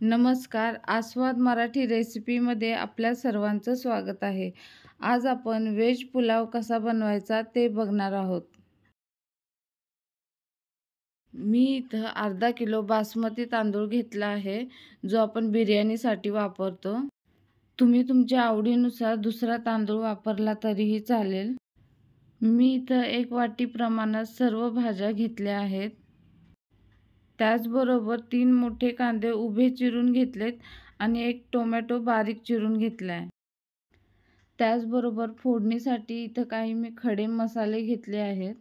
नमस्कार. आस्वाद मराठी रेसिपीमध्ये आपल्या सर्वांचं स्वागत आहे. आज आपण व्हेज पुलाव कसा बनवायचा ते बघणार आहोत. मी इथं अर्धा किलो बासमती तांदूळ घेतला आहे, जो आपण बिर्याणीसाठी वापरतो. तुम्ही तुमच्या आवडीनुसार दुसरा तांदूळ वापरला तरीही चालेल. मी इथं 1 वाटी प्रमाणात सर्व भाज्या घेतल्या आहेत. त्याचबरोबर 3 मोठे कांदे उभे चिरून घेतलेत आणि 1 टोमॅटो बारीक चिरून घेतला आहे. त्याचबरोबर फोडणीसाठी इथं काही मी खडे मसाले घेतले आहेत.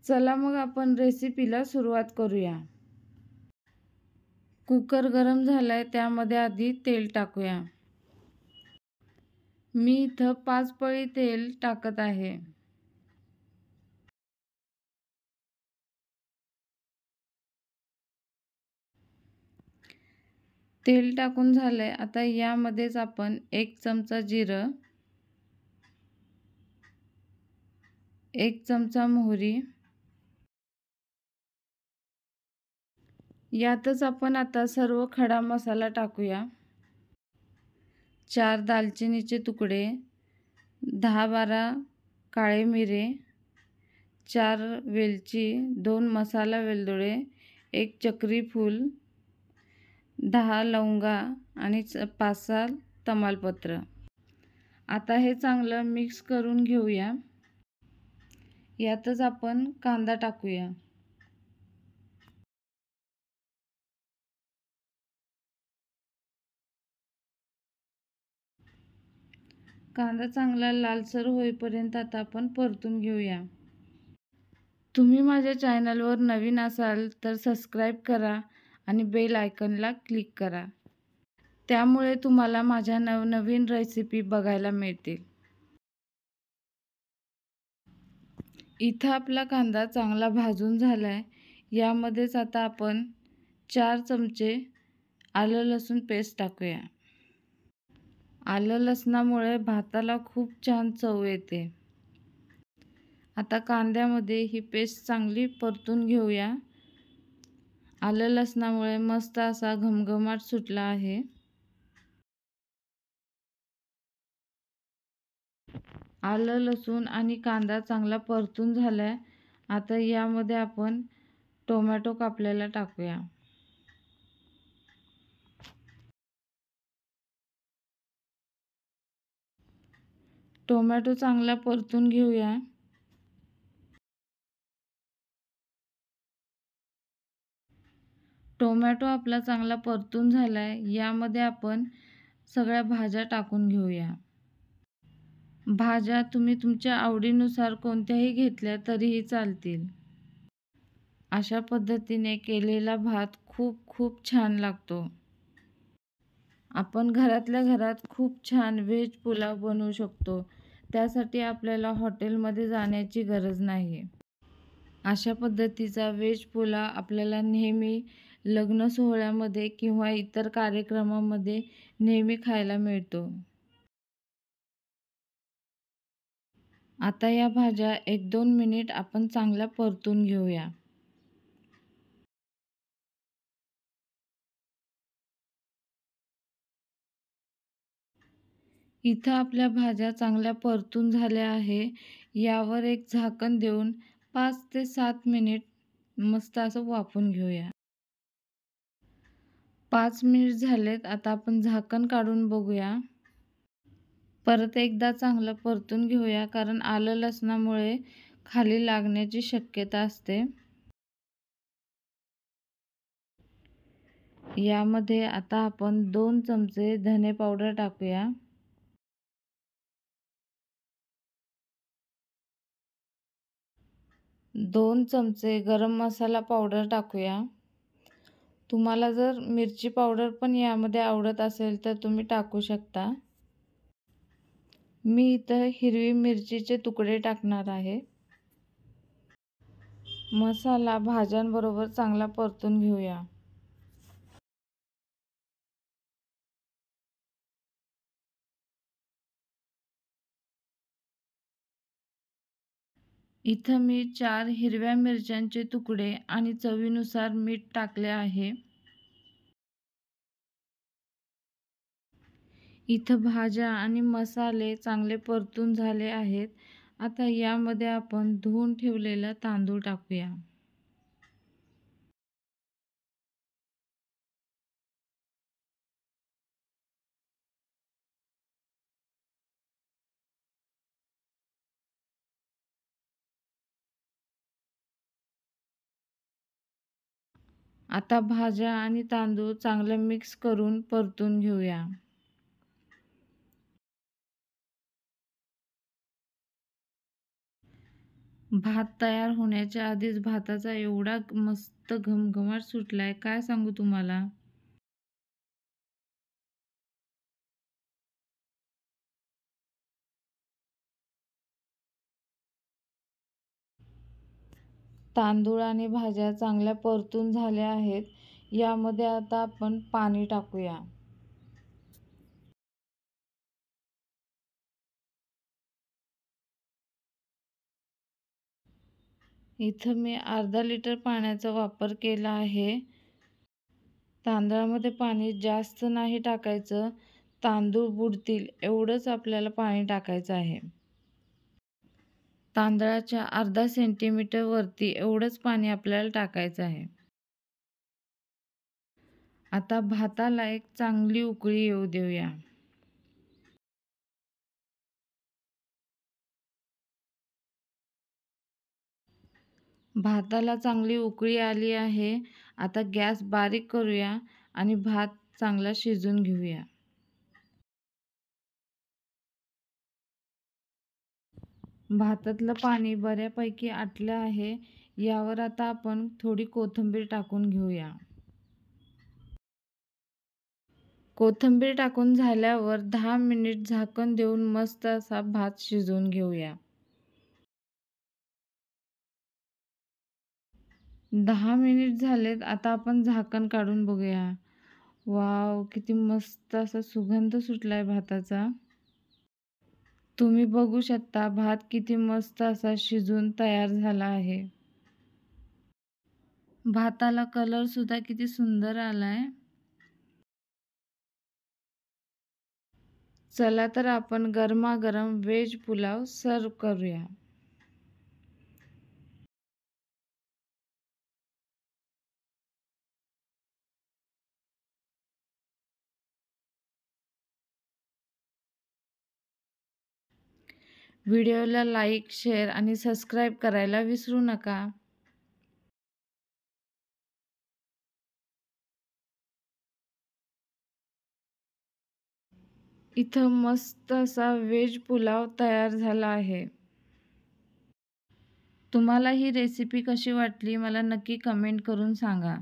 चला मग आपण रेसिपीला सुरुवात करूया. कुकर गरम झालाय, त्यामध्ये आधी तेल टाकूया. मी इथं 5 पळी तेल टाकत आहे. तेल टाकून झालंय. आता यामध्येच आपण 1 चमचा जिरं, 1 चमचा मोहरी, यातच आपण आता सर्व खडा मसाला टाकूया. 4 दालचिनीचे तुकडे, 10-12 काळे मिरे, 4 वेलची, 2 मसाला वेलदोडे, 1 चक्री फूल, 10 लवंगा आणि 5-6 तमालपत्र. आता हे चांगलं मिक्स करून घेऊया. यातच आपण कांदा टाकूया. कांदा चांगला लालसर होईपर्यंत आता आपण परतून घेऊया. तुम्ही माझ्या चॅनलवर नवीन असाल तर सबस्क्राईब करा आणि बेल आयकॉनला क्लिक करा. त्यामुळे तुम्हाला माझ्या नवनवीन रेसिपी बघायला मिळतील. इथं आपला कांदा चांगला भाजून झालाय. यामध्येच आता आपण 4 चमचे आलं लसूण पेस्ट टाकूया. आलं लसणामुळे भाताला खूप छान चव येते. आता कांद्यामध्ये ही पेस्ट चांगली परतून घेऊया. आलं लसणामुळे मस्त असा घमघमाट सुटला आहे. आलं लसूण आणि कांदा चांगला परतून झालाय. आता यामध्ये आपण टोमॅटो कापलेला टाकूया. टोमॅटो चांगला परतून घेऊया. टोमॅटो आपला चांगला परतून झालाय. यामध्ये आपण सगळ्या भाज्या टाकून घेऊया. भाज्या तुम्ही तुमच्या आवडीनुसार कोणत्याही घेतल्या तरीही चालतील. अशा पद्धतीने केलेला भात खूप खूप छान लागतो. आपण घरातल्या घरात खूप छान व्हेज पुलाव बनवू शकतो. त्यासाठी आपल्याला हॉटेलमध्ये जाण्याची गरज नाही. अशा पद्धतीचा व्हेज पुलाव आपल्याला नेहमी लग्न सोहळ्यामध्ये किंवा इतर कार्यक्रमामध्ये नेहमी खायला मिळतो. आता या भाज्या 1-2 मिनिट आपण चांगल्या परतून घेऊया. इथं आपल्या भाज्या चांगल्या परतून झाल्या आहे. यावर एक झाकण देऊन 5 ते 7 मिनिट मस्त असं वाफवून घेऊया. 5 मिनिट झालेत. आता आपण झाकण काढून बघूया. परत एकदा चांगलं परतून घेऊया, कारण आलं लसणामुळे खाली लागण्याची शक्यता असते. यामध्ये आता आपण 2 चमचे धने पावडर टाकूया. 2 चमचे गरम मसाला पावडर टाकूया. तुम्हाला जर मिरची पावडर पण यामध्ये आवडत असेल तर तुम्ही टाकू शकता. मी इथं हिरवी मिरचीचे तुकडे टाकणार आहे. मसाला भाज्यांबरोबर चांगला परतून घेऊया. इथं मी 4 हिरव्या मिरच्यांचे तुकडे आणि चवीनुसार मीठ टाकले आहे. इथं भाज्या आणि मसाले चांगले परतून झाले आहेत. आता यामध्ये आपण धुवून ठेवलेला तांदूळ टाकूया. आता भाज्या आणि तांदूळ चांगलं मिक्स करून परतून घेऊया. भात तयार होण्याच्या आधीच भाताचा एवढा मस्त घमघमाट सुटलाय, काय सांगू तुम्हाला. तांदूळ आणि भाज्या चांगल्या परतून झाल्या आहेत. यामध्ये आता आपण पाणी टाकूया. इथं मी अर्धा लिटर पाण्याचा वापर केला आहे. तांदळामध्ये पाणी जास्त नाही टाकायचं, तांदूळ बुडतील एवढंच आपल्याला पाणी टाकायचं आहे. तांदळाच्या अर्धा सेंटीमीटर वरती एवढंच पाणी आपल्याला टाकायचं आहे. आता भाताला एक चांगली उकळी येऊ देऊया. भाताला चांगली उकळी आली आहे. आता गॅस बारीक करूया आणि भात चांगला शिजून घेऊया. भातातलं पाणी बऱ्यापैकी आटलं आहे. यावर आता आपण थोडी कोथिंबीर टाकून घेऊया. कोथिंबीर टाकून झाल्यावर 10 मिनिट झाकण देऊन मस्त असा भात शिजवून घेऊया. 10 मिनिट झालेत. आता आपण झाकण काढून बघूया. वाव, किती मस्त असा सुगंध सुटलाय भाताचा. तुम्ही बघू शकता भात किती मस्त असा शिजून तयार झाला आहे. भाताला कलर सुद्धा किती सुंदर आलाय. चला तर आपण गरमागरम व्हेज पुलाव सर्व करूया. व्हिडिओला लाईक, शेअर आणि सबस्क्राईब करायला विसरू नका. इथं मस्त असा व्हेज पुलाव तयार झाला आहे. तुम्हाला ही रेसिपी कशी वाटली मला नक्की कमेंट करून सांगा.